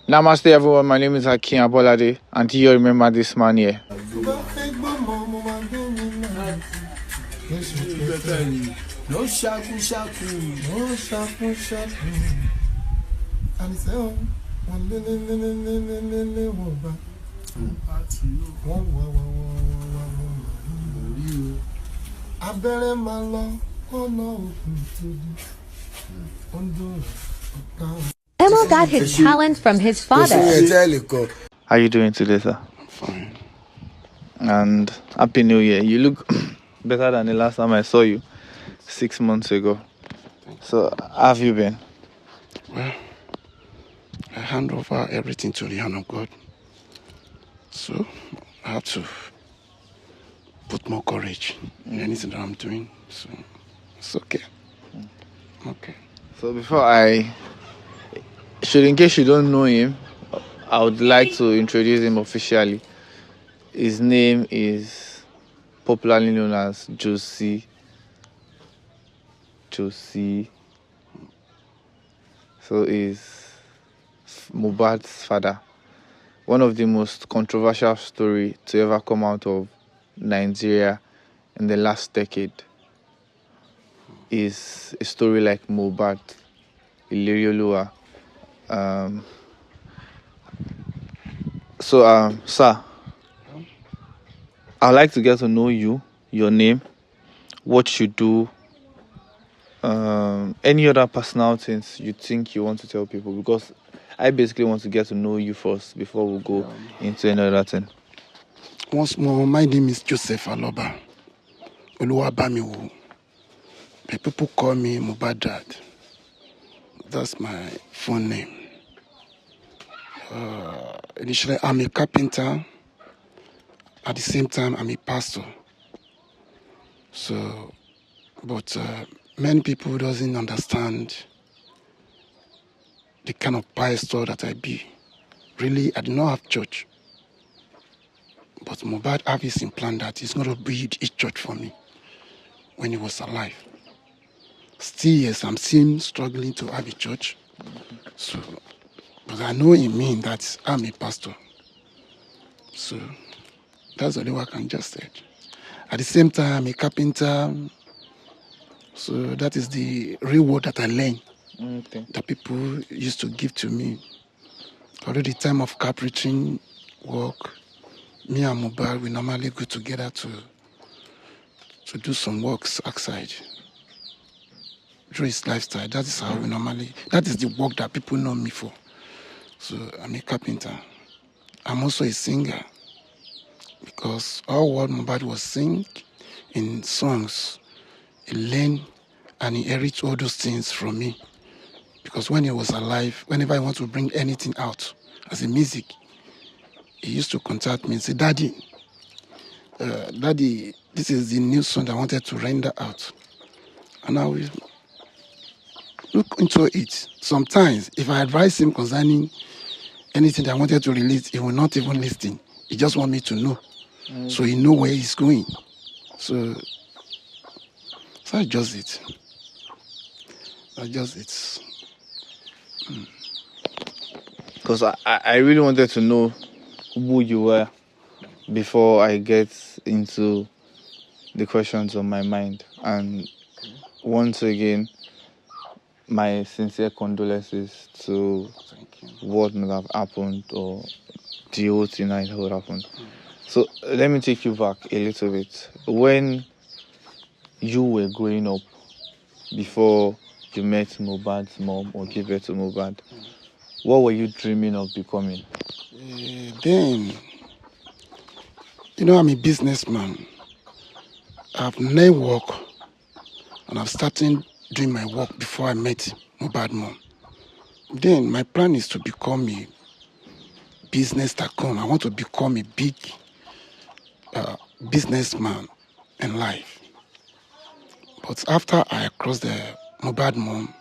Namaste, everyone. My name is Hakim Abolade, and do you remember this man here? No shaku shaku, no shaku shaku. And so, abẹ́rẹ́ máa lọ ọ̀nà òkun tó di. Emma got his talent from his father. How you doing today, sir? Fine. And Happy New Year. You look better than the last time I saw you 6 months ago. So, how have you been? Well, I hand over everything to the hand of God. So I have to put more courage in anything that I'm doing. So it's okay. Okay. So, in case you don't know him, I would like to introduce him officially. His name is popularly known as Josiah. So he's Mohbad's father. One of the most controversial story to ever come out of Nigeria in the last decade is a story like Mohbad, Ilerioluwa. Sir, I'd like to get to know you, your name, what you do, any other personal things you think you want to tell people, because I basically want to get to know you first before we go into another thing. Once more, my name is Joseph Aloba. Oluwabamiwo. People call me Mohbad Dad. That's my full name. Initially, I'm a carpenter. At the same time, I'm a pastor. So, but many people doesn't understand the kind of pastor that I be. Really, I do not have church. But Mohbad have his plan that he's going to build a church for me when he was alive. Still, yes, I'm still struggling to have a church. So, but I know in me that I'm a pastor. So, that's the only way I can just say. At the same time, I'm a carpenter. So, that is the real word that I learned. Okay. That people used to give to me. Already time of carpentering work, me and Mohbad, we normally go together to do some works outside. Through his lifestyle, that is how we normally, that is the work that people know me for. So I'm a carpenter. I'm also a singer because all what Mohbad was singing in songs, he learned and he inherited all those things from me. Because when he was alive, whenever I want to bring anything out as a music, he used to contact me and say, Daddy, this is the new song I wanted to render out. And I will look into it. Sometimes, if I advise him concerning anything that I wanted to release, he will not even listen. He just want me to know. So he know where he's going. So that's just it. That's just it. Because I really wanted to know who you were before I get into the questions on my mind. And once again, my sincere condolences to what may have happened or the whole thing that would happen. So let me take you back a little bit. When you were growing up, before you met Mohbad's mom or gave birth to Mohbad, what were you dreaming of becoming? Then, I'm a businessman. I've never worked and I've started doing my work before I met Mohbad mom. Then my plan is to become a business tycoon. I want to become a big businessman in life. But after I crossed the Mohbad mom,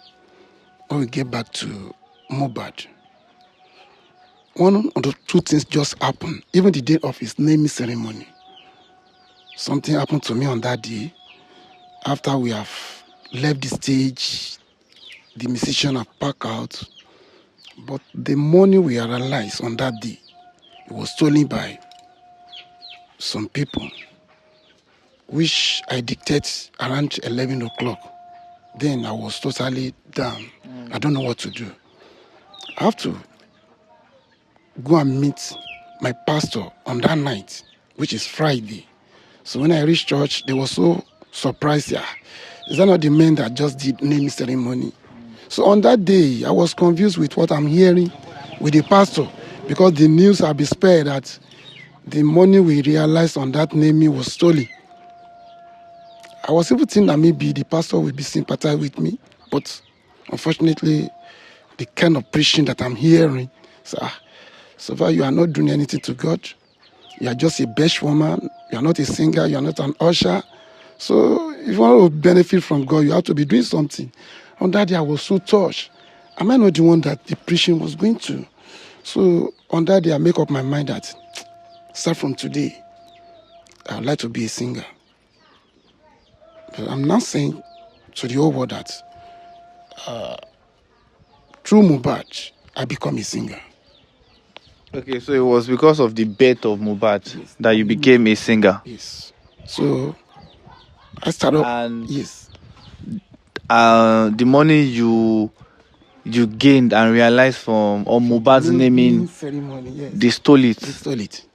when we get back to Mohbad, one of the two things just happened. Even the day of his naming ceremony, something happened to me on that day. After we have left the stage, the musician have packed out. But the money we realized on that day, it was stolen by some people, which I dictated around 11 o'clock. Then I was totally down. I don't know what to do. I have to go and meet my pastor on that night, which is Friday. So when I reached church, they were so surprised. Yeah, is that not the man that just did naming ceremony? So on that day, I was confused with what I'm hearing with the pastor, because the news had been spread that the money we realized on that naming was stolen. I was even thinking that maybe the pastor would be sympathizing with me, but unfortunately, the kind of preaching that I'm hearing, so far you are not doing anything to God. You are just a bench woman. You are not a singer. You are not an usher. So if you want to benefit from God, you have to be doing something. On that day, I was so touched. Am I not the one that the preaching was going to? So on that day, I make up my mind that start from today, I would like to be a singer. But I'm not saying to the whole world that through Mohbad, I become a singer. Okay, so it was because of the birth of Mohbad that you became a singer. Yes. So I started. And Yes. the money you gained and realized from Mohbad's naming ceremony, yes. They stole it. They stole it.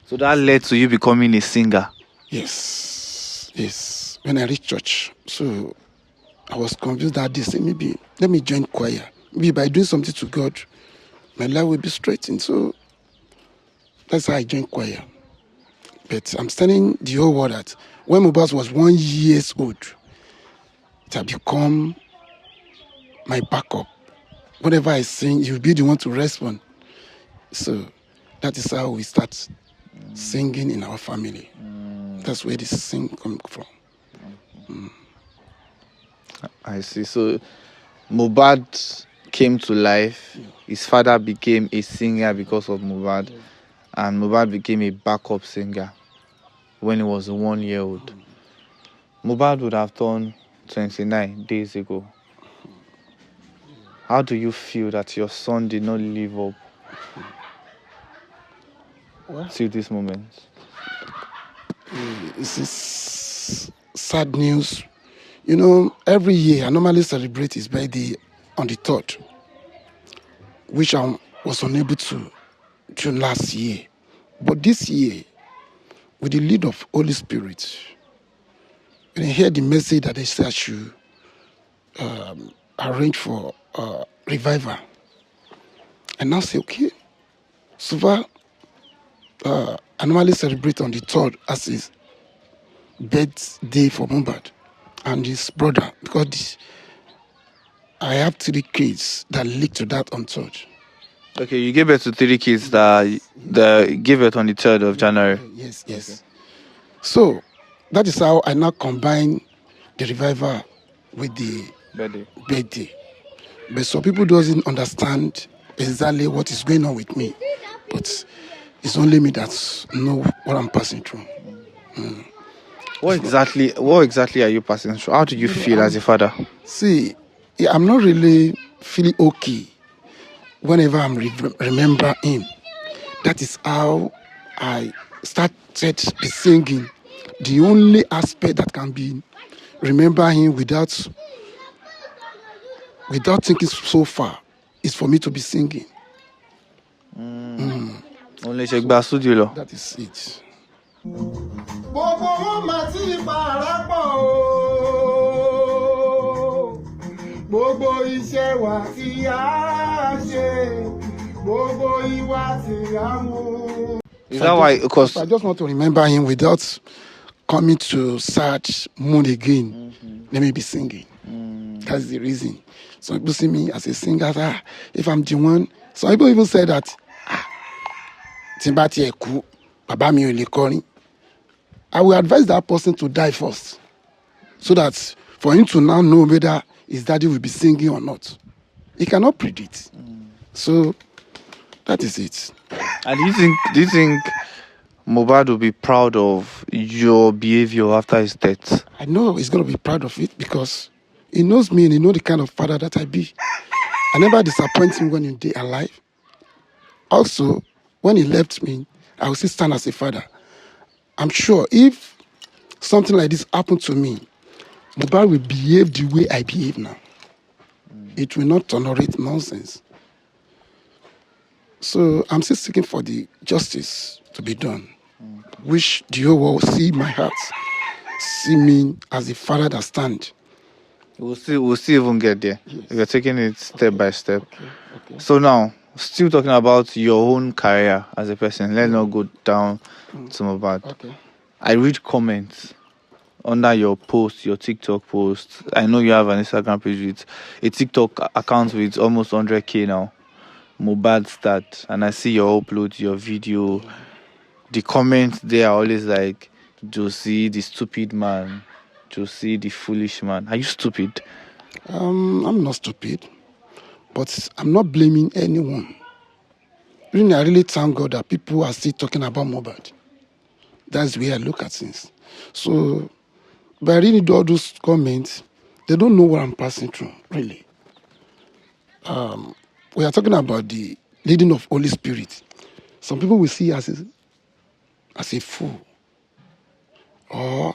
So that led to you becoming a singer. Yes. Yes. When I reached church, so I was convinced that they said, maybe let me join choir. Maybe by doing something to God, my life will be straightened. So that's how I joined choir. But I'm telling the whole world that when Mohbad was 1 year old, it had become my backup. Whenever I sing, you'll be the one to respond. So that is how we start singing in our family. That's where this sing comes from. I see. So Mohbad came to life. His father became a singer because of Mohbad. And Mohbad became a backup singer when he was 1 year old. Mohbad would have turned 29 days ago. How do you feel that your son did not live up till this moment? This is sad news. You know, every year I normally celebrate his birthday on the 3rd, which I was unable to do last year. But this year, with the lead of Holy Spirit, when I heard the message that they said I should arrange for revival, and now say, okay, so far, I normally celebrate on the 3rd as his birthday for Mohbad and his brother, because I have 3 kids that lead to that on 3rd. Okay, you gave birth to 3 kids that gave birth on the 3rd of January. Yes, yes. Okay. So that is how I now combine the revival with the birthday. But some people doesn't understand exactly what is going on with me. But it's only me that know what I'm passing through. What exactly are you passing through? How do you feel as a father? See, I'm not really feeling okay whenever I'm remember him. That is how I started singing. The only aspect that can be remember him without thinking so far is for me to be singing. Only check back studio. That is it. Gbogbo wọn máa ti parapọ̀ o. Gbogbo iṣẹ́ wa tí a ṣe, gbogbo ìwà tí a mú. Is that why? Because I just want to remember him without coming to sad mood again. Let me be singing. That's the reason. Some people see me as a singer. If I'm the one, some people even say that, Timbati eku, baba mi ò lè kọrin. I will advise that person to die first, so that for him to now know whether his daddy will be singing or not. He cannot predict. So that is it. And do you think Mohbad will be proud of your behavior after his death? I know he's going to be proud of it because he knows me and he knows the kind of father that I be. I never disappoint him when he's alive. Also, when he left me, I will still stand as a father. I'm sure if something like this happened to me, Mohbad will behave the way I behave now. It will not tolerate nonsense. So I'm still seeking for the justice to be done. Wish the whole world see my heart, see me as a father that stand. We'll see even get there. Yes. We're taking it step by step. Okay. So now, still talking about your own career as a person. Let's not go down to Mohbad. Okay. I read comments under your post, your TikTok post. I know you have an Instagram page with a TikTok account with almost 100K now. Mohbad start, and I see your upload, your video. The comments there are always like, Josie, the stupid man. Josie, the foolish man. Are you stupid? I'm not stupid, but I'm not blaming anyone. Really, I really thank God that people are still talking about Mohbad. That's the way I look at things. So, by reading all those comments, they don't know what I'm passing through, really. We are talking about the leading of Holy Spirit. Some people will see as a fool. Or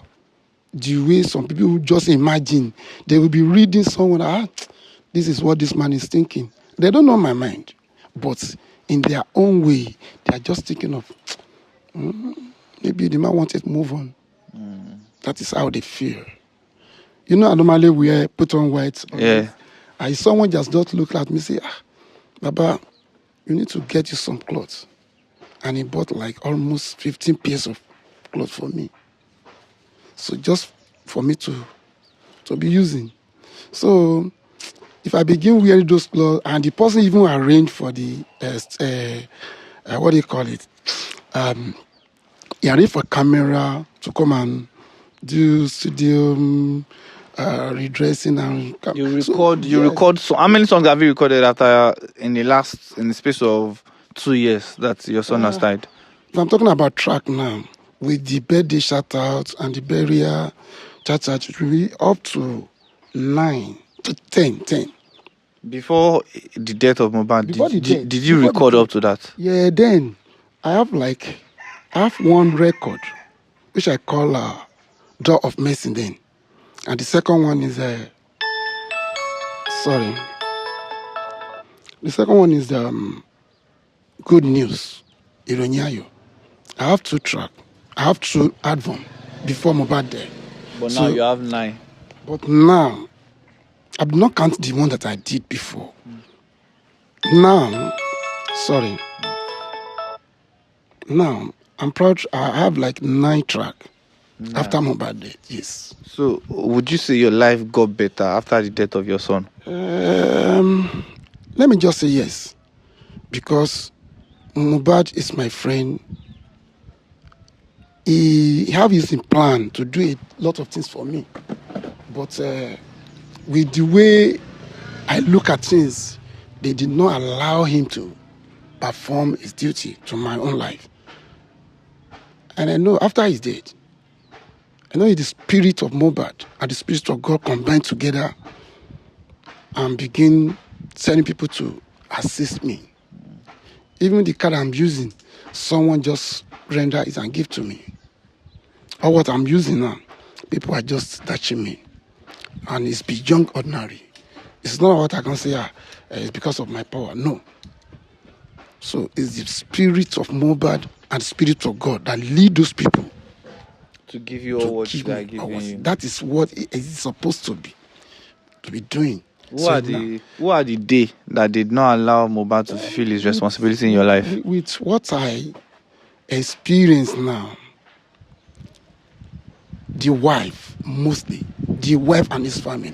the way some people will just imagine, they will be reading someone, this is what this man is thinking. They don't know my mind. But in their own way, they are just thinking of, maybe the man wanted to move on. That is how they feel. You know, I normally put on white. Yeah. Someone just don't look at me and say, Baba, you need to get you some clothes. And he bought like almost 15 pairs of clothes for me. So just for me to be using. So if I begin wearing those clothes, and the person even arranged for the, what do you call it? He arranged for camera to come and do studio redressing and You record. So how many songs have you recorded in the space of 2 years that your son has died? If I'm talking about track now, with the birthday shout out and the burial shout out, it will be up to 9 to 10. Before the death of Mohbad, did you before record up to that? Yeah, then I have one record, which I call Door of Mercy then. And the second one is The second one is Good News, Ironyayo. I have 2 tracks. I have 2 albums before Mohbad there. But now you have 9. But now, I do not count the one that I did before. Now, I'm proud. I have like 9 tracks after Mohbad there. Yes. So, would you say your life got better after the death of your son? Let me just say yes. Because Mohbad is my friend. He have his plan to do a lot of things for me. But with the way I look at things, they did not allow him to perform his duty to my own life. And I know after he's dead, I know the spirit of Mohbad and the spirit of God combined together and begin sending people to assist me. Even the card I'm using, someone just render it and give to me. Or what I'm using now, people are just touching me. And it's beyond ordinary. It's not what I can say, it's because of my power. No. So it's the spirit of Mohbad and the spirit of God that lead those people to give you all what they are giving you. That is what it is supposed to be doing. Who are the day that did not allow Mohbad to fulfill his responsibility in your life? With what I experience now, the wife mostly, the wife and his family.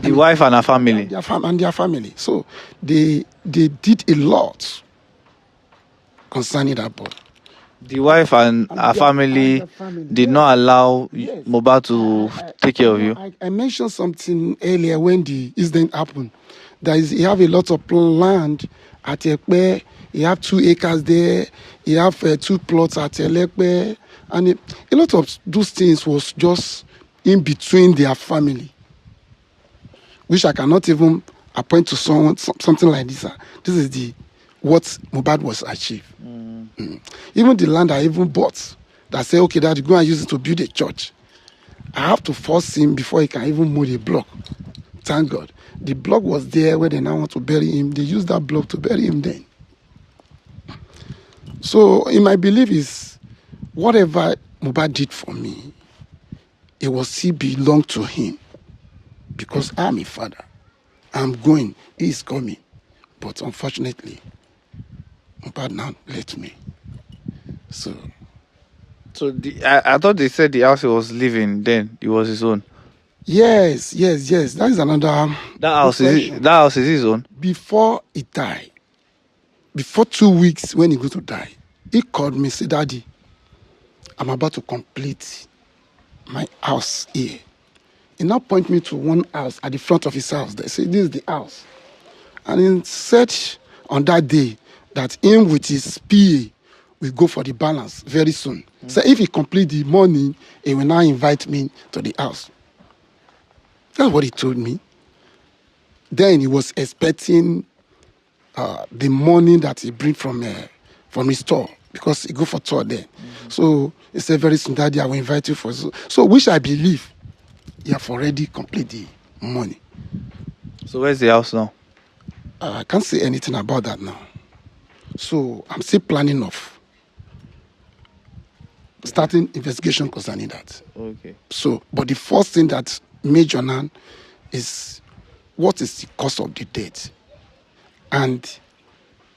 The wife and her family. And their family. So they did a lot concerning that boy. The wife and her family did not allow Mohbad to take care of you. I mentioned something earlier when the incident happened. He have a lot of land at Ekpe. He have 2 acres there. He have 2 plots at Elekpe. And a lot of those things was just in between their family, which I cannot even appoint to someone, something like this. This is what Mohbad was achieved. Even the land I even bought, that say, okay, Daddy, go and use it to build a church. I have to force him before he can even move the block. Thank God. The block was there where they now want to bury him. They used that block to bury him then. So, in my belief is, whatever Mohbad did for me, it will still belong to him. Because I'm a father. I'm going. He's coming. But unfortunately, Mohbad now left me. So I thought they said the house he was living then it was his own. yes. That is another. That house is his own. Before he died, before 2 weeks when he going to die, he called me, said, Daddy, I'm about to complete my house here. He now point me to one house at the front of his house. They say, this is the house. And he said on that day that him with his PA will go for the balance very soon. So if he complete the money, he will now invite me to the house. That's what he told me. Then he was expecting the money that he bring from his store because he go for tour there. So he said very soon, Daddy, I will invite you for so which I believe you have already completed the money. So where's the house now? I can't say anything about that now. So I'm still planning of starting investigation concerning that. Okay. So, but the first thing that Major now is what is the cause of the death and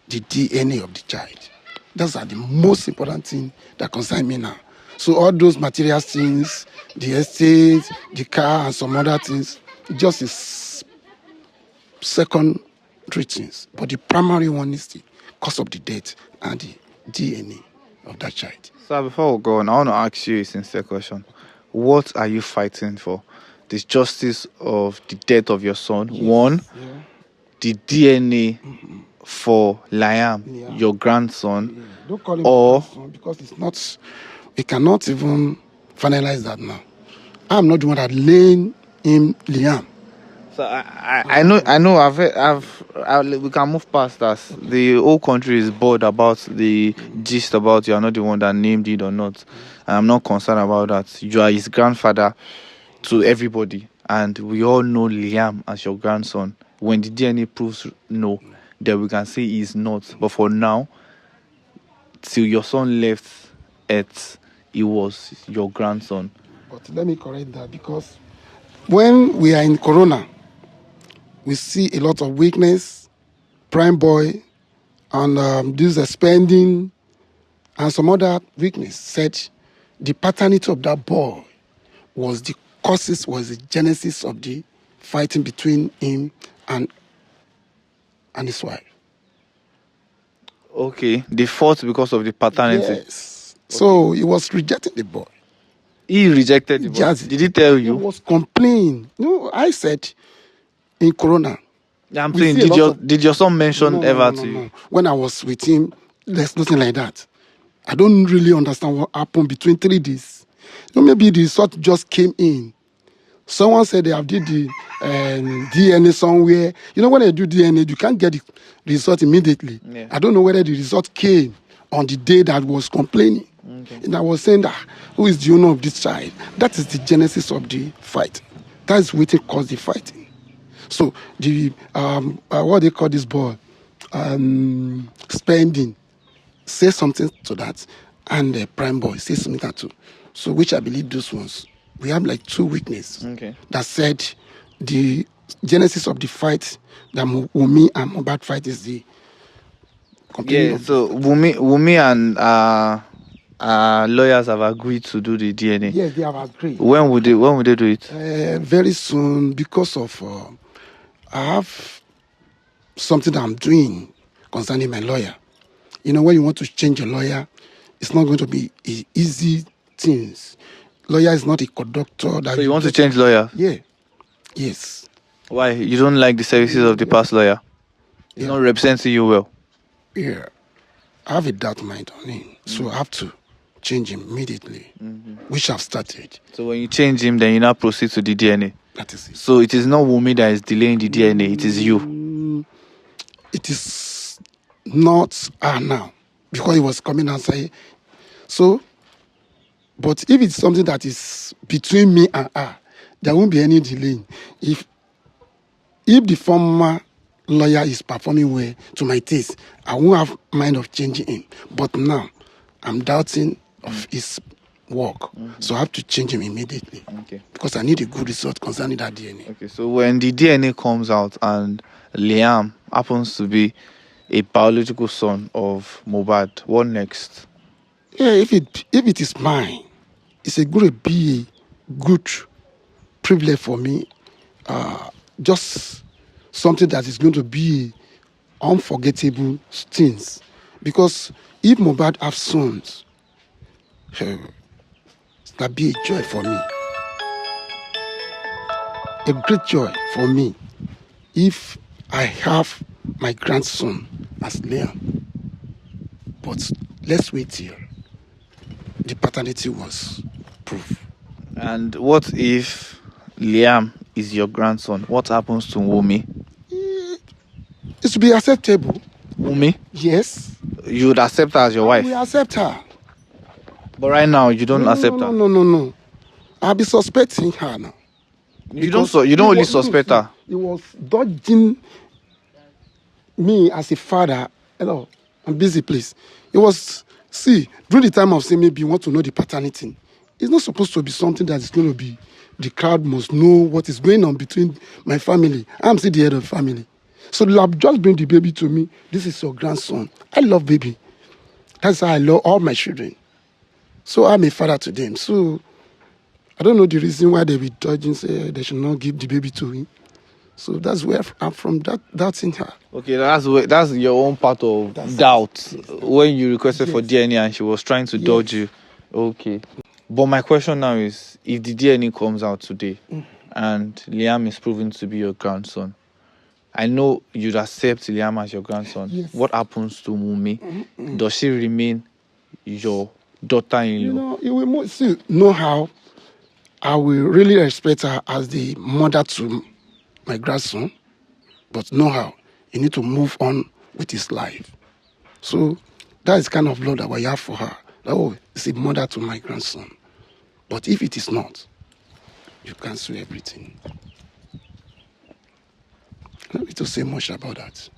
the DNA of the child. Those are the most important thing that concern me now. So all those material things, the estate, the car, and some other things, just is secondary things. But the primary one is the cause of the death and the DNA of that child. So before we go on, I want to ask you a sincere question. What are you fighting for? The justice of the death of your son, Yes. one, Yeah. the DNA for Liam, Yeah. your grandson, Yeah. Don't call him or grandson because it's not. We cannot even finalize that now. I'm not the one that laying him Liam. so I know we can move past that. The whole country is bored about the gist about you are not the one that named it or not. And I'm not concerned about that. You are his grandfather to everybody, and we all know Liam as your grandson. When the DNA proves no, then we can say he's not. But for now, till your son left Earth, he was your grandson. But let me correct that because when we are in Corona, we see a lot of weakness, prime boy, and this spending, and some other weakness. Said the paternity of that boy was the genesis of the fighting between him and his wife. Okay, they fought because of the paternity. Yes. So he was rejecting the boy. He rejected the boy. Just- Did he tell He you? was complaining. No, I said in Corona. Yeah, I'm we saying, see a lot did your son mention No, ever no, to you? no. When I was with him, there's nothing like that. I don't really understand what happened between 3 days. Maybe the result just came in. Someone said they have did the DNA somewhere. When they do DNA, you can't get the result immediately. Yeah. I don't know whether the result came on the day that was complaining. Okay. And I was saying that, who is the owner of this child? That is the genesis of the fight. That is what caused the fighting. So the what they call this boy, spending, say something to that, and the prime boy say something to that too. So which I believe those ones, we have like 2 witnesses that said the genesis of the fight, that Wunmi and Mohbad fight is the complaining Yeah, of so Wunmi and lawyers have agreed to do the DNA. Yes, they have agreed. When would they do it? Very soon, because of I have something that I'm doing concerning my lawyer. When you want to change a lawyer, it's not going to be easy things. Lawyer is not a conductor. So you want to change lawyer? Yeah. Yes. Why? You don't like the services of the past lawyer? He's not representing you well. Yeah. I have a dark mind on him, so I have to change him immediately, which I've started. So when you change him, then you now proceed to the DNA. That is it. So it is not Wunmi that is delaying the DNA, it is you. it is not her now because he was coming outside. So, but if it's something that is between me and her, there won't be any delay. If the former lawyer is performing well to my taste, I won't have mind of changing him. But now, I'm doubting of his work, so I have to change him immediately. Okay. Because I need a good result concerning that DNA. Okay, so when the DNA comes out and Liam happens to be a biological son of Mohbad, what next? Yeah, if it is mine, it's going to be a good privilege for me. Just something that is going to be unforgettable things. Because if Mohbad have sons, that be a joy for me. A great joy for me if I have my grandson as Liam. But let's wait till the paternity was proved. And what if Liam is your grandson? What happens to Wumi? It should be acceptable. Wumi? Yes. You would accept her as your wife? We accept her. But right now, you don't accept her? No. I'll be suspecting her now. You don't only suspect her? He was dodging me as a father. Hello, I'm busy, please. It was, during the time of saying maybe you want to know the paternity, it's not supposed to be something that is going to be, the crowd must know what is going on between my family. I'm still the head of the family. So just bring the baby to me. This is your grandson. I love baby. That's how I love all my children. So I'm a father to them. So I don't know the reason why they be dodging, say they should not give the baby to him. So that's where I'm from, that's in her. Okay, that's your own part of doubt when you requested for DNA and she was trying to dodge you. Okay. But my question now is, if the DNA comes out today and Liam is proven to be your grandson, I know you'd accept Liam as your grandson. Yes. What happens to Wumi? Does she remain your daughter-in-law? You will know how I will really respect her as the mother to my grandson, but know how you need to move on with his life. So that is kind of love that we have for her. Oh, it's a mother to my grandson. But if it is not, you cancel everything. I don't need to say much about that.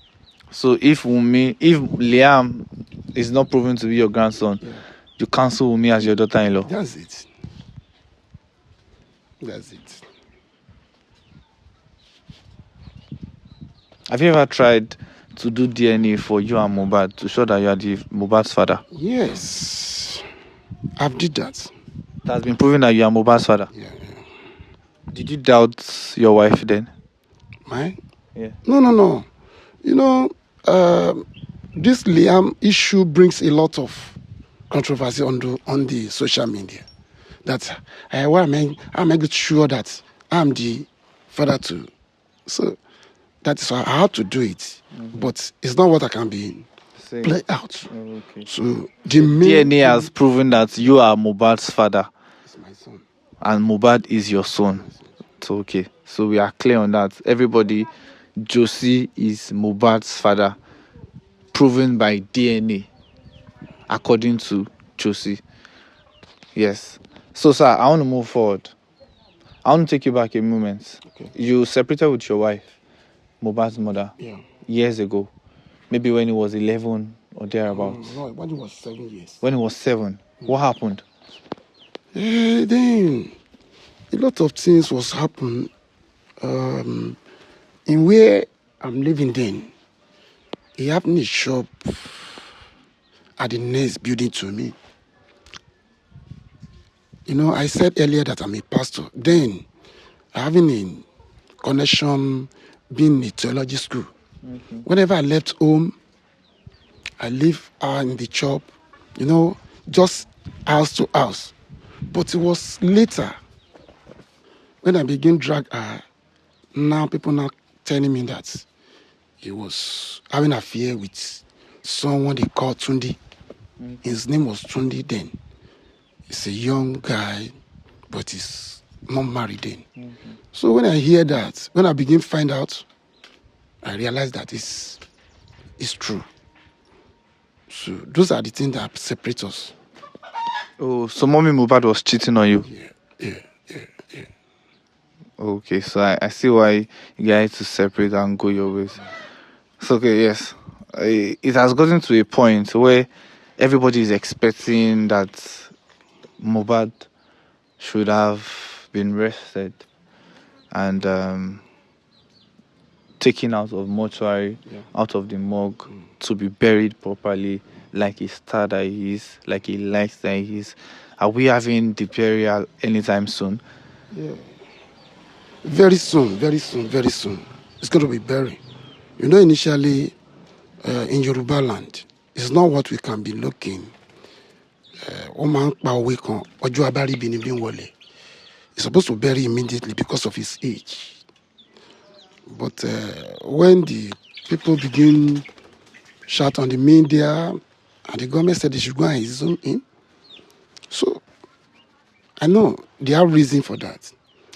So if Liam is not proven to be your grandson, you cancel Wumi as your daughter-in-law? That's it. That's it. Have you ever tried to do DNA for you and Mohbad to show that you are Mohbad's father? Yes. I've did that. It has been proven that you are Mohbad's father? Yeah. Did you doubt your wife then? Mine? Yeah. No. This Liam issue brings a lot of controversy on the social media. That how am I sure that I'm the father too? So that is why I have to do it. But it's not what I can be play out. Oh, okay. So the main DNA has proven that you are Mohbad's father. is my son. And Mohbad is your son. So okay. So we are clear on that. Everybody, Josie is Mohbad's father, proven by DNA, according to Josie. Yes. So sir, I want to move forward. I want to take you back a moment. Okay. You separated with your wife, Mohbad's mother, years ago. Maybe when he was 11 or thereabouts. No, when he was 7 years. When he was 7, what happened? Then a lot of things was happening. In where I'm living then, he happened a shop at the next building to me. I said earlier that I'm a pastor. Then, having a connection, being in a theology school. Whenever I left home, I live in the shop, just house to house. But it was later, when I began drag her, now people now telling me that he was having an affair with someone they call Tundi. His name was Tundi then. He's a young guy, but he's not married then. So when I hear that, when I begin to find out, I realize that it's is true. So those are the things that separate us. Oh, so mommy Mohbad was cheating on you. Yeah. Okay, so I see why you guys to separate and go your ways. So okay, yes, it has gotten to a point where everybody is expecting that Mohbad should have been rested and taken out of mortuary, out of the morgue to be buried properly, like a star that he is, like a light that he is. Are we having the burial anytime soon? Yeah. Very soon. It's going to be buried. You know, initially in Yoruba land, it's not what we can be looking. He's supposed to bury immediately because of his age. But when the people begin shout on the media, and the government said they should go and zoom in, so I know they have reason for that,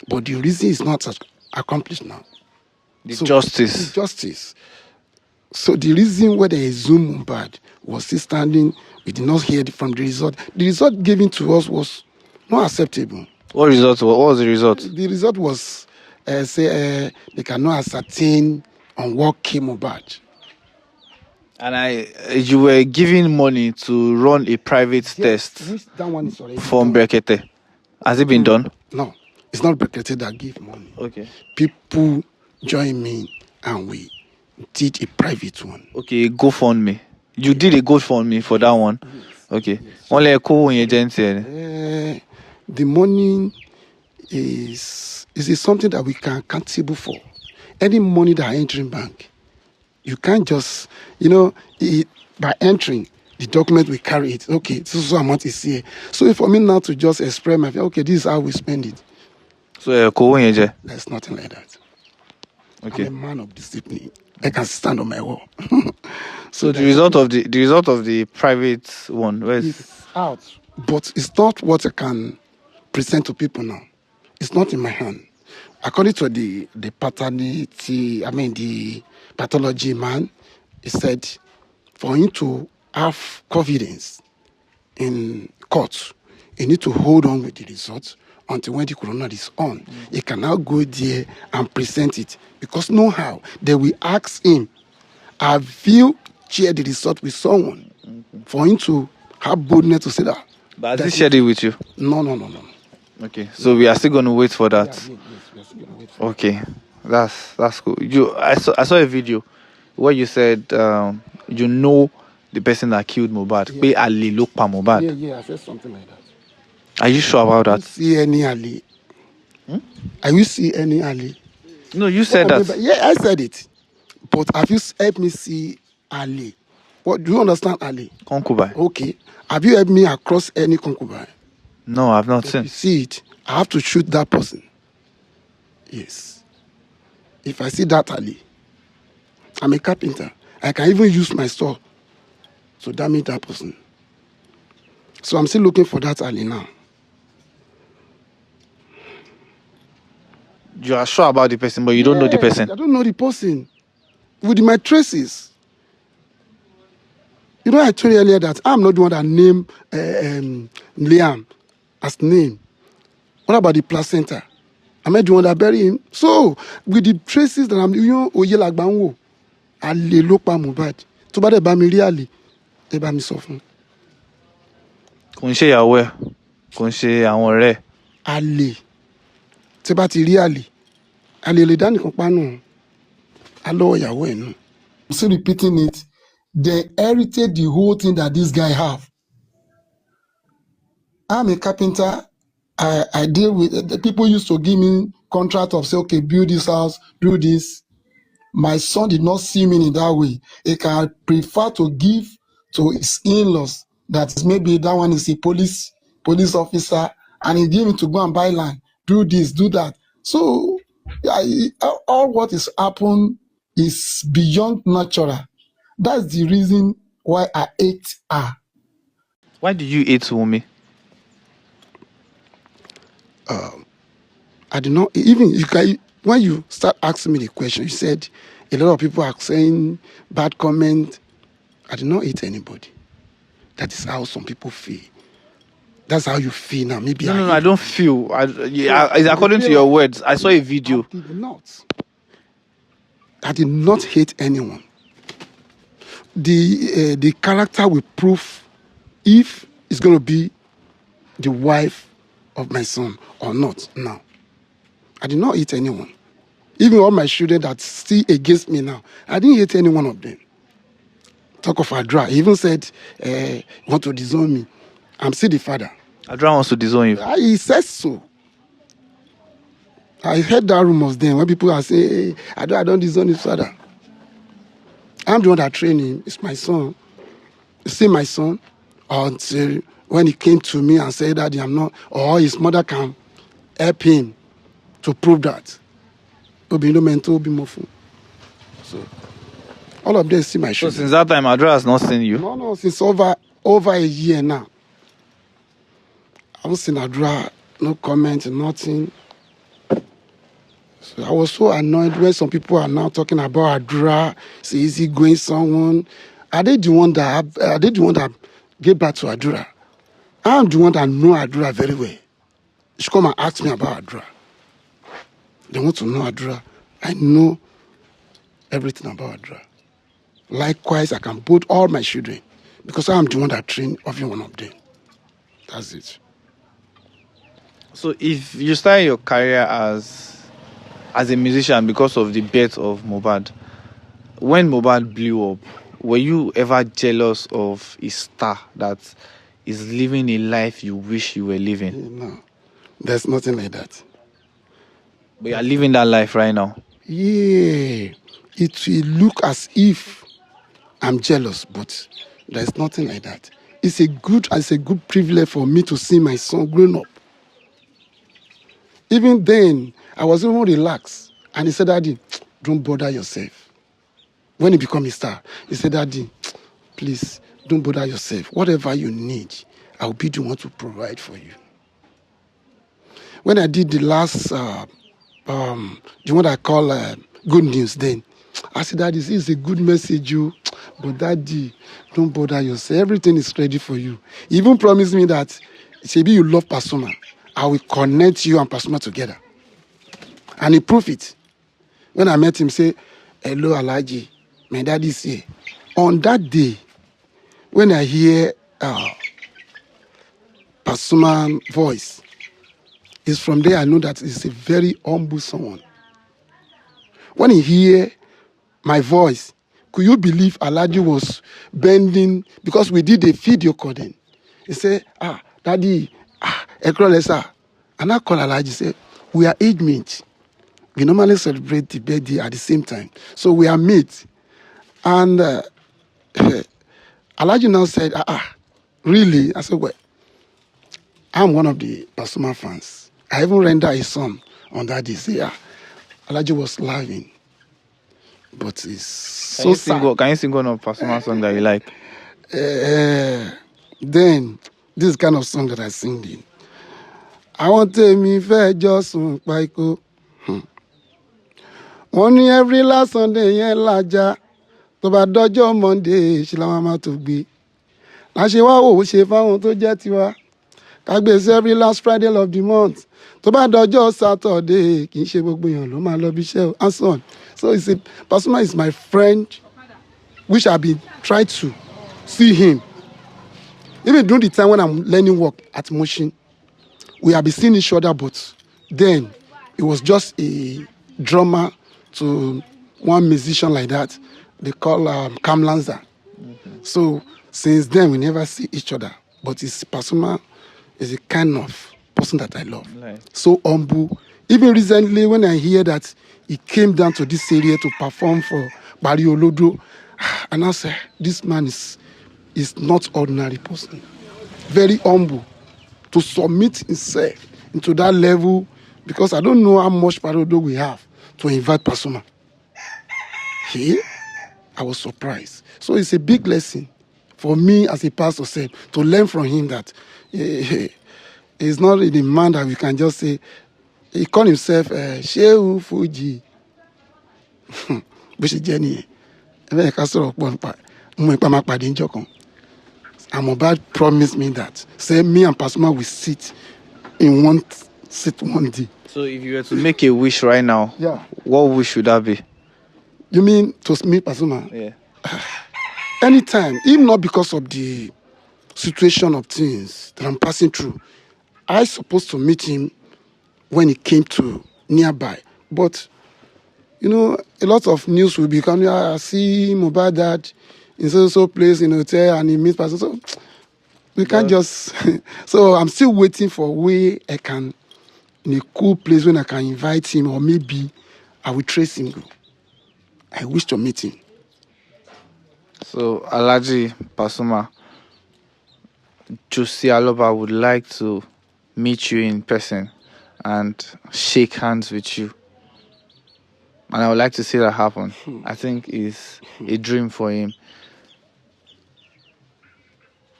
but the reason is not accomplished now. The So, justice. the justice. So the reason why they zoom Mohbad was still standing, we did not hear from the result. The result given to us was not acceptable. What result? What was the result? The result was they cannot ascertain on what came Mohbad. And you were giving money to run a private test That one is already from done. Brekete. Has it been done? No, it's not Brekete that give money. Okay. People join me and we did a private one. Okay, GoFundMe. You did a GoFundMe for that one? Yes. Okay. Only a cool agency. The money is something that we can accountable for. Any money that entering bank, you can't just, by entering the document we carry it. Okay, this is what amount is here. So for me now to just express my, okay, this is how we spend it. So there's nothing like that. Okay. I'm a man of discipline. I can stand on my wall. So the result of the private one, it's out, but it's not what I can present to people now. It's not in my hand. According to the paternity, the pathology man, he said for him to have confidence in court, you need to hold on with the results until when the corona is on. He cannot go there and present it because no how they will ask him, have you shared the result with someone for him to have boldness to say that? But has he shared it with you? No. Okay, so we are still going to wait for that. Yes, we are still going to wait for okay, that's cool. I saw a video where you said the person that killed Mohbad. Pay Ali look pa Mohbad. Yeah, I said something like that. Are you sure about that? See any Ali? I will see any Ali. No, you said that. Yeah, I said it. But have you helped me see Ali? What do you understand Ali? Concubine. Okay. Have you helped me across any concubine? No, I've not seen. You see it, I have to shoot that person. Yes. If I see that Ali, I'm a carpenter. I can even use my saw to damage that person. So I'm still looking for that Ali now. You are sure about the person, but you don't know the person. I don't know the person. With my traces. You know, I told you earlier that I'm not the one that named Liam as name. What about the placenta? Am I the one that bury him? So, with the traces that I'm doing, Oye Lagbanwo, Ali ló pa Mohbad. Tó bá dé bá mi rí Ali, ẹ bá mi sọ fún. Kò ń ṣe ìyàwó ẹ̀, kò ń ṣe àwọn ọ̀rẹ́. Ali, tí bá ti rí Ali lè dá nìkan pa nù. A lọ́wọ́ ìyàwó ẹ̀ nù. I'm still repeating it. They inherited the whole thing that this guy have. I'm a carpenter. I deal with the people used to give me contract of say, okay, build this house, build this. My son did not see me in that way. He can prefer to give to his in-laws that is maybe that one is a police officer, and he gave him to go and buy land, do this, do that. So all what is happened is beyond natural. That's the reason why I hate her. Why do you hate Wunmi? I did not even when you start asking me the question, you said A lot of people are saying bad comments. I did not hate anybody. That is how some people feel. That's how you feel now. Maybe No, I don't feel. It's according to your words. I saw a video. I did not hate anyone. The character will prove if it's going to be the wife of my son or not. Now, I did not hate anyone. Even all my children that still against me now, I didn't hate any one of them. Talk of Adra. He even said, want to disown me. I'm still the father. Adra wants to disown you. He says so. I heard that rumors then when people are saying, hey, I don't disown his father. I'm the one that trained him. It's my son. You see my son? Until when he came to me and said that I'm not, or his mother can help him to prove that. So all of them see my children. So since that time, Adra has not seen you? No, since over a year now. I haven't seen Adra, no comment, nothing. So I was so annoyed when some people are now talking about Adra, say is he going someone? Are they the one that gave back to Adra? I'm the one that know Adra very well. You should come and ask me about Adra. They want to know Adra. I know everything about Adra. Likewise, I can boot all my children because I'm the one that trained every one of them. That's it. So if you started your career as a musician because of the birth of Mohbad, when Mohbad blew up, were you ever jealous of a star that is living a life you wish you were living? No, there's nothing like that. But you are living that life right now. Yeah, it will look as if I'm jealous, but there's nothing like that. It's a good privilege for me to see my son growing up. Even then, I was even relaxed. And he said, Daddy, don't bother yourself. When he became a star, he said, Daddy, please, don't bother yourself. Whatever you need, I'll be the one to provide for you. When I did the last, the one I call Good News then, I said, Daddy, this is a good message, you. But Daddy, don't bother yourself. Everything is ready for you. He even promised me that, maybe you love Pasuma. I will connect you and Pasuma together. And he proved it. When I met him, say, hello, Alaji, my daddy is here. On that day, when I hear Pasuma voice, it's from there I know that he's a very humble someone. When he hear my voice, could you believe Alaji was bending because we did a video call then? He said, Daddy, Ekrolesa. And I call Alaji, say, we are age mates. We normally celebrate the birthday at the same time. So we are mates. And Alaji now said, really? I said, well, I'm one of the Pasuma fans. I even rendered a song on that day. Say, Alaji was laughing. But it's so sad. Can you sing one of Pasuma song that you like? Then, this kind of song that I sing in. I want to me fair just Paiko. Only every last Sunday, yeah, Laja. To bá dọ́jọ́ Monday, ṣe la máa tó gbé. La ṣe wá wò ó ṣe fáwọn tó jẹ́ tiwa. Ká gbé sí every last Friday of the month. To bá dọ́jọ́ Saturday, kì í ṣe gbogbo èèyàn ló máa lọ bí iṣẹ́ and so on. So it's Pasuma is my friend, which I've been trying to see him. Even during the time when I'm learning work at Mushin, we have been seeing each other, but then it was just a drummer to one musician like that. They call Cam Lanza. So since then, we never see each other. But Pasuma is a kind of person that I love. Nice. So humble. Even recently, when I hear that he came down to this area to perform for Barrio Lodo, and I say, this man is not ordinary person. Very humble. To submit himself into that level, because I don't know how much Parodo we have to invite Pasuma. I was surprised. So it's a big lesson for me as a pastor said, to learn from him that he's not really a man that we can just say, he called himself Shehu Fuji. bó ṣe jẹ́ nìyẹn. Ẹ bẹ́ẹ̀ ká sọ̀rọ̀ pọ̀ nípa mo ìpa máa pàdé ńjọ́ kan. And Mohbad promised me that, say me and Pasuma will sit in one seat one day. So if you were to make a wish right now, Yeah. what wish should that be? You mean to meet Pasuma? Yeah. Anytime, even not because of the situation of things that I'm passing through. I supposed to meet him when he came to nearby. But, you know, a lot of news will be coming. I see Mohbad that in so place in a hotel and he meets person. So we can't just. So I'm still waiting for where I can, in a cool place when I can invite him, or maybe I will trace him. I wish to meet him. So Alhaji Pasuma, Josiah would like to meet you in person and shake hands with you. And I would like to see that happen. I think it's a dream for him.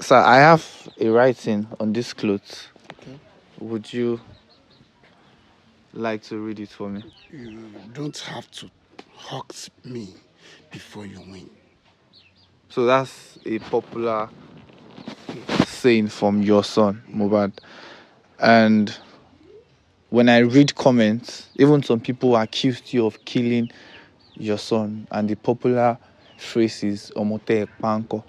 Sir, I have a writing on this clothes. Okay. Would you like to read it for me? You don't have to hug me before you win. So that's a popular saying from your son, Mohbad. And when I read comments, even some people accused you of killing your son, and the popular phrase is Omote Panko.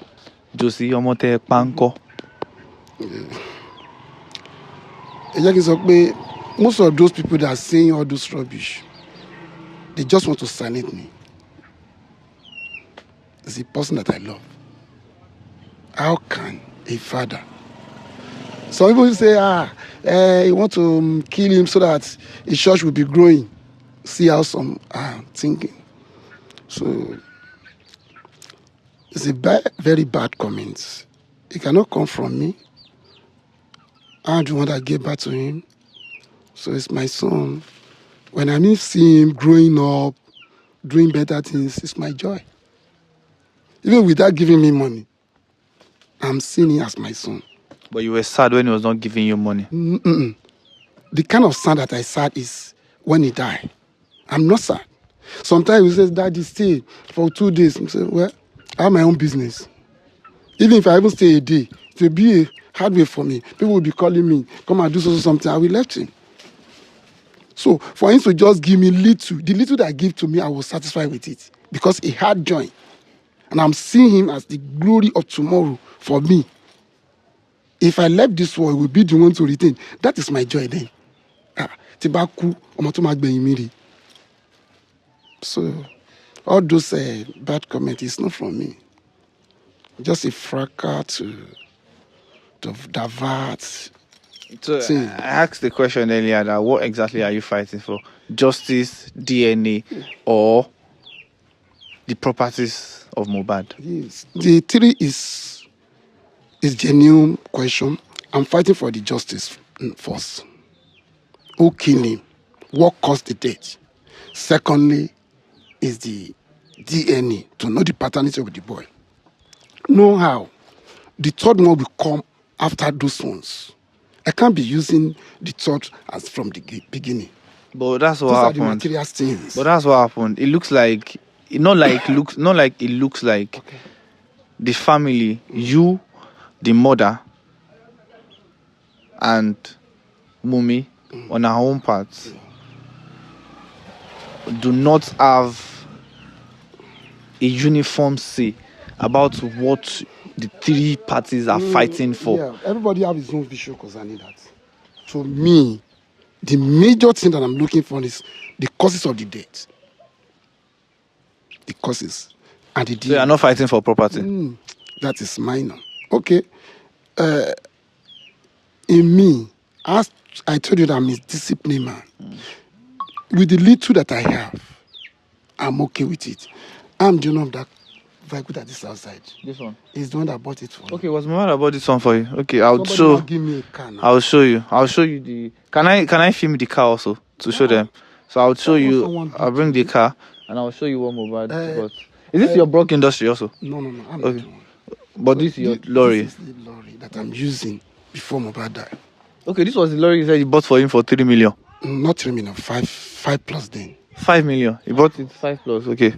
Josie Omote Panko. Most of those people that are saying all this rubbish, they just want to silence me. It's a person that I love. How can a father? Some people say, you want to kill him so that his church will be growing. See how some are thinking. So it's a very bad comment. It cannot come from me. I'm the one that gave birth to him. So it's my son. When I see him growing up, doing better things, it's my joy. Even without giving me money, I'm seeing him as my son. But you were sad when he was not giving you money. The kind of sad that I sad is when he died. I'm not sad. Sometimes he says, Daddy, stay for 2 days. I say, well, I have my own business. Even if I even stay a day, it will be a hard way for me. People will be calling me, come and do something. I will left him. So for him to just give me little, the little that he gave to me, I was satisfied with it because he had joy. And I'm seeing him as the glory of tomorrow for me. If I left this world, he will be the one to retain. That is my joy then. So all those bad comments is not from me. Just a fracas to divert. So I asked the question earlier that what exactly are you fighting for? Justice, DNA, or the properties of Mohbad? Yes. The three is genuine question. I'm fighting for the justice first. Who killed him? What caused the death? Secondly, is the DNA to know the paternity of the boy. Know how. The third one will come after those ones. I can't be using the third as from the beginning. But that's what These happened. are the material things. But that's what happened. It looks like not like it looks like Okay. the family, you, the mother, and Mummy on her own part do not have a uniform say about what the three parties are fighting for. Yeah, everybody have his own vision concerning that. To me, the major thing that I'm looking for is the causes of the death. The causes. And the So you are not fighting for property. That is minor. Okay. In me, as I told you that I'm a disciplined man. With the little that I have, I'm okay with it. I'm the owner of that vehicle that is outside. This one. He's the one that bought it for me. Okay, was Mohbad about this one for you? Okay, I'll Somebody show. now give me a car now. I'll show you. I'll show you the. Can I film the car also to show them? So I'll show you. I'll bring the car and I'll show you what Mohbad got. Is this your broke industry also? No. I'm not Okay. the one. But this is your lorry. This is the lorry that I'm using before Mohbad died. Okay, this was the lorry you said you bought for him for 3 million. Not 3 million, five plus then. 5 million. He bought it 5 plus. Okay.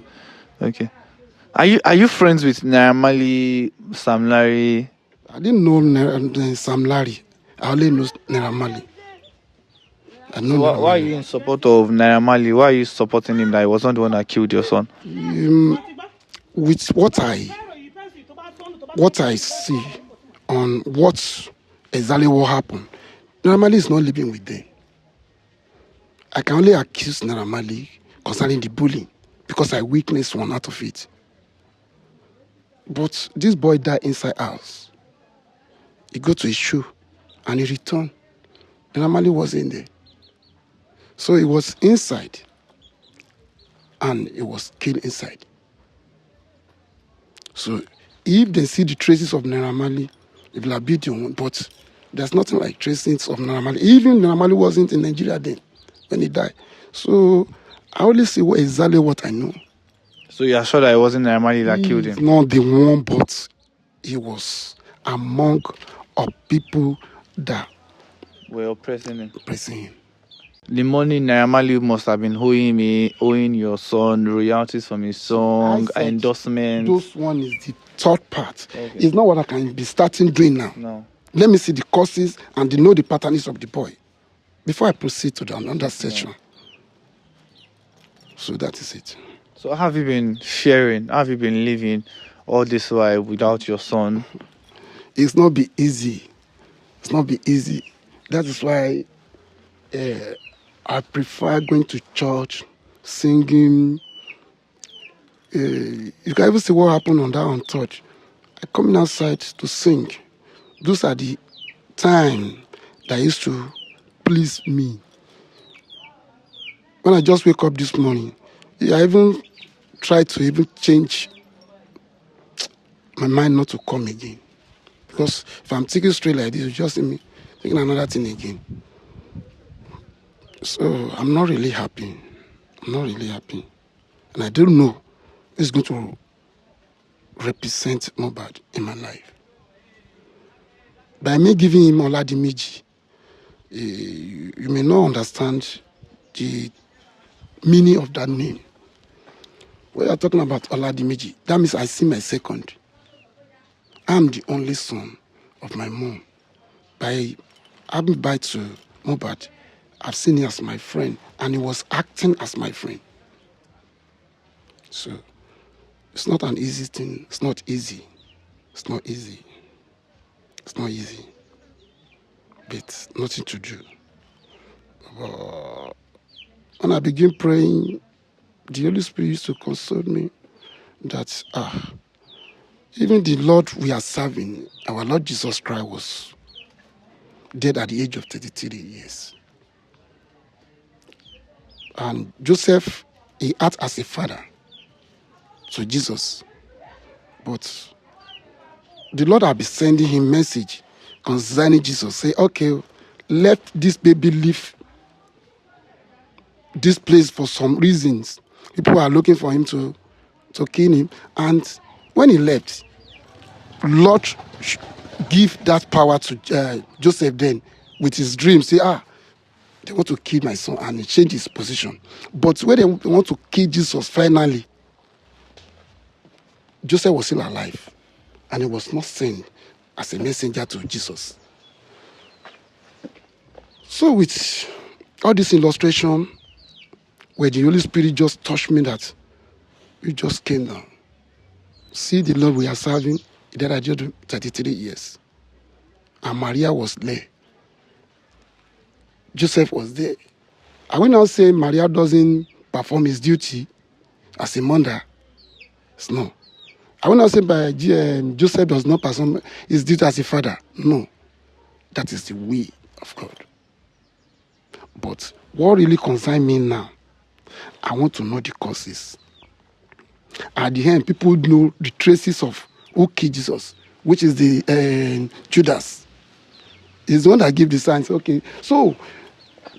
Okay. Are you friends with Naira Marley, Sam Larry? I didn't know Sam Larry. I only know Naira Marley. I know So Naira why are you Marley. in support of Naira Marley? Why are you supporting him that he wasn't the one that killed your son? With what I see on what exactly what happened, Naira Marley is not living with them. I can only accuse Naira Marley concerning the bullying because I witnessed one out of it. But this boy died inside house. He go to his show and he returned. Naira Marley wasn't there. So he was inside and he was killed inside. So if they see the traces of Naira Marley, it will be the one. But there's nothing like traces of Naira Marley. Even Naira Marley wasn't in Nigeria then when he died. So I only see exactly what I know. So you are sure that it wasn't Naira Marley that killed He's him? not the one, but he was among of people that Were oppressing him. oppressing him. The money Naira Marley must have been owing your son royalties from his song, I said endorsements. Those one is the third part. Okay. It's not what I can be starting doing now. No. Let me see the causes and know the patterns of the boy before I proceed to the another section. So that is it. So how have you been sharing? How have you been living all this while without your son? It's not be easy. It's not be easy. That is why I prefer going to church, singing. You can even see what happened on that on church. I coming outside to sing. Those are the time that used to please me. When I just wake up this morning, I even try to even change my mind not to come again. Because if I'm thinking straight like this, you just see me thinking another thing again. So I'm not really happy. I'm not really happy. And I don't know who's going to represent Mohbad in my life. By me giving him Oladimiji, you may not understand the meaning of that name. When you're talking about Oladimiji, that means I see my second. I'm the only son of my mom. By having by to Mohbad, I've seen him as my friend, and he was acting as my friend. So it's not an easy thing. It's not easy. It's not easy. It's not easy. But nothing to do. When I begin praying, the Holy Spirit used to console me that even the Lord we are serving, our Lord Jesus Christ, was dead at the age of 33 years. And Joseph, he acted as a father to Jesus. But the Lord had been sending him message concerning Jesus. Say, okay, let this baby leave this place for some reasons. People are looking for him to kill him. And when he left, Lord give that power to Joseph then with his dream. Say, they want to kill my son, and he changed his position. But when they want to kill Jesus finally, Joseph was still alive, and he was not sent as a messenger to Jesus. So with all this illustration, where the Holy Spirit just touched me that you just came down. See the Lord we are serving, he died at 33 years. And Maria was there. Joseph was there. Are we now saying Maria doesn't perform his duty as a mother? No. Are we now saying by Joseph does not perform his duty as a father? No. That is the way of God. But what really concerns me now, I want to know the causes. At the end, people know the traces of who killed Jesus, which is the Judas. He's the one that gave the signs. Okay, so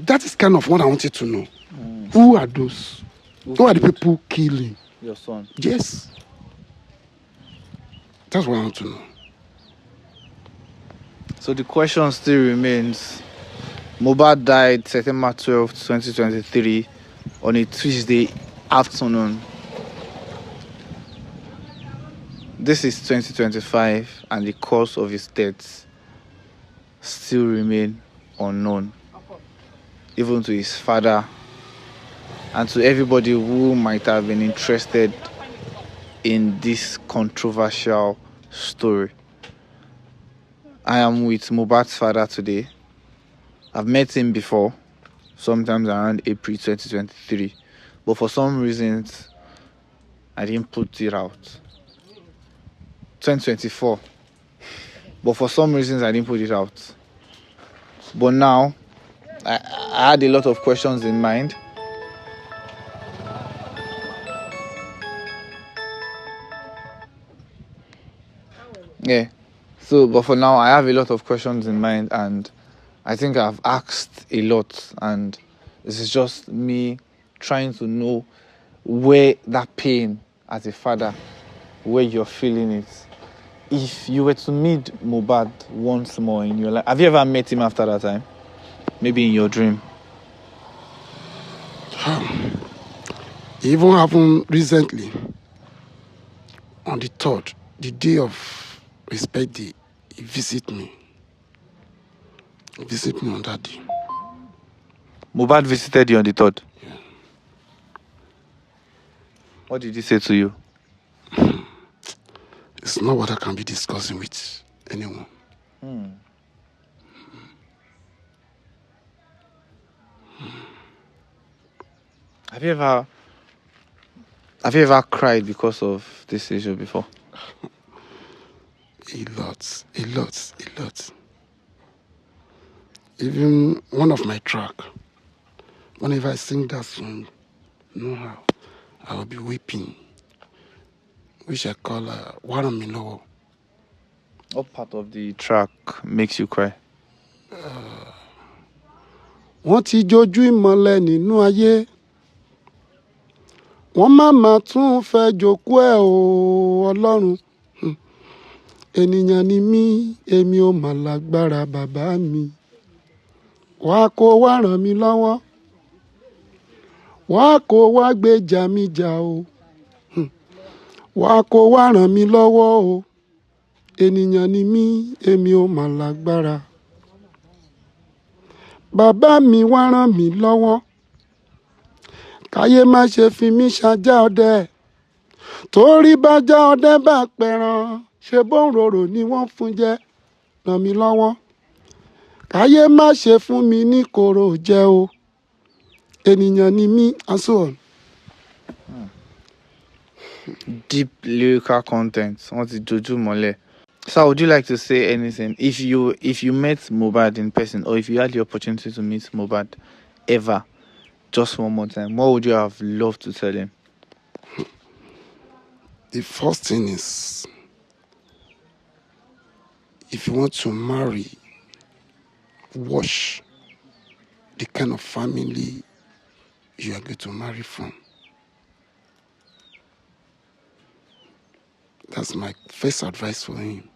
that is kind of what I wanted to know. Who are those? Who are the people killing your son? Yes. That's what I want to know. So the question still remains. Mohbad died September 12th, 2023 on a Tuesday afternoon. this is 2025 and the cause of his death still remain unknown, even to his father and to everybody who might have been interested in this controversial story. I am with Mohbad's father today. I've met him before, sometimes around April 2023, but for some reasons I didn't put it out. 2024, but for some reasons I didn't put it out. But now I had a lot of questions in mind. Yeah. So, but for now, I have a lot of questions in mind, and I think I've asked a lot, and this is just me trying to know where that pain as a father, where you're feeling it. If you were to meet Mohbad once more in your life, have you ever met him after that time? Maybe in your dream. Even happened recently on the 3rd, the day of Respect Day. He visited me. He visited me on that day. Mohbad visited you on the 3rd. Yeah. What did he say to you? It's not what I can be discussing with anyone. Have you ever cried because of this issue before? A lot. Even one of my track, whenever I sing that song, know how I will be weeping, which I call Waram Milo. What part of the track makes you cry? Wọ́n ti jojú ìmọ̀lẹ̀ nínú ayé. Wọ́n má tún fẹ́ jòkú ẹ̀ o Ọlọ́run. Ènìyàn ni mí, èmi ò mà lágbára bàbá mi. Wá kó wá ràn mí lọ́wọ́. Wá kó wá gbèjà mi jà o. Wá kó wá ràn mí lọ́wọ́ o. Ènìyàn ni mí, èmi ò mà lágbára. Bàbá mi wá ràn mí lọ́wọ́. Káyé má ṣe fi mí ṣajá ọdẹ. Torí bájá ọdẹ bá pẹran, ṣe bóńròrò ni wọ́n fún jẹ. Ràn mí lọ́wọ́. Káyé má ṣe fún mi ní kòrò jẹ o. Ènìyàn ni mí, and so on. Deep lyrical content. What is Joju Mole? So would you like to say anything? If you met Mohbad in person, or if you had the opportunity to meet Mohbad ever, just one more time, what would you have loved to tell him? The first thing is, if you want to marry, watch the kind of family you are going to marry from. That's my first advice for him.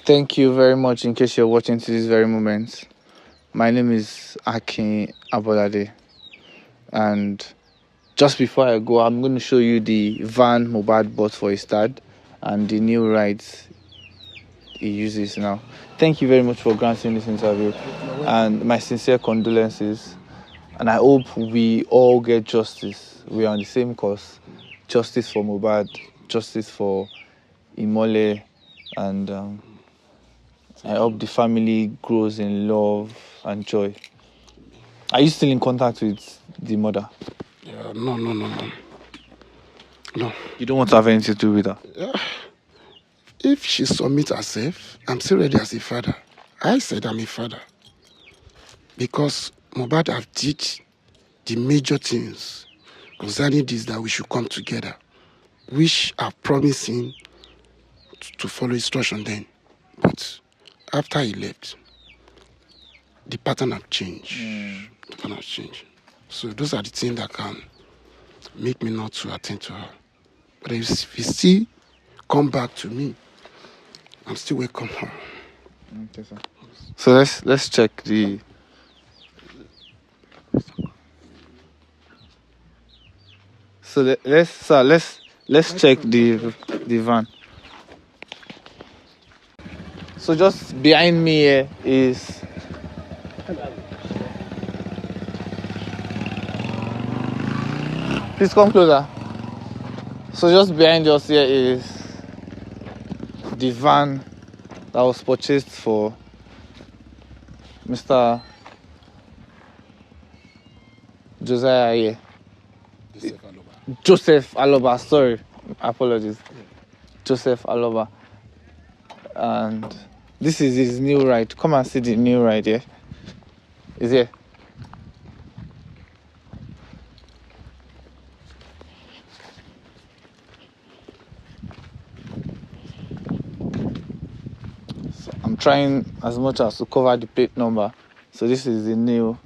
Thank you very much. In case you're watching to this very moment, my name is Akin Abolade, and just before I go, I'm going to show you the van Mohbad bought for his dad and the new rides he uses now. Thank you very much for granting this interview, and my sincere condolences, and I hope we all get justice. We are on the same cause. Justice for Mohbad, justice for Imole, and I hope the family grows in love and joy. Are you still in contact with the mother? No. No. You don't want to have anything to do with her? If she submits herself, I'm still ready as a father. I said I'm a father. Because Mohbad have did the major things concerning this, that we should come together, which are promising to follow instruction then. But after he left, the pattern have changed. The pattern has changed. So those are the things that can make me not to attend to her. But if he still come back to me, I'm still welcome her. Okay, sir. So let's check the. So let's check the van. So just behind me here is. Please come closer. So just behind us here is the van that was purchased for Mr. Josiah here. Joseph Aloba, sorry. Apologies. Joseph Aloba. And this is his new ride. Come and see the new ride here. Is here. So I'm trying as much as to cover the plate number. So this is the new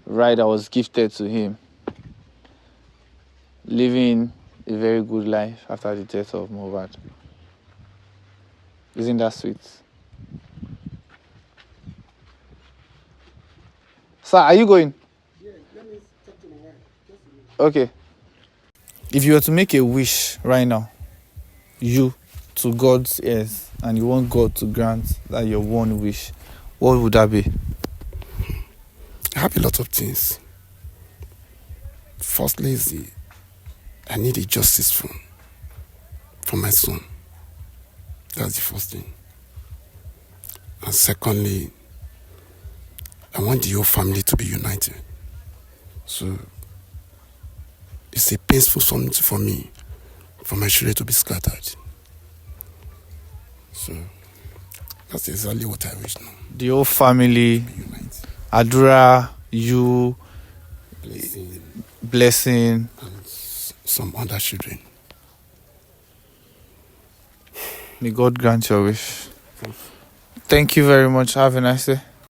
ride that was gifted to him. Living a very good life after the death of Mohbad. Isn't that sweet? Sir, are you going? Yeah, let me talk to my wife. Just a minute. Okay. If you were to make a wish right now, you to God's ears, and you want God to grant that your one wish, what would that be? I have a lot of things. Firstly, I need a justice for my son. That's the first thing. And secondly, I want the whole family to be united. So it's a painful something for me, for my children to be scattered. So that's exactly what I wish now. The whole family, Be united. Adura, you, blessing. And some other children. May God grant your wish. Thank you very much. Have a nice day.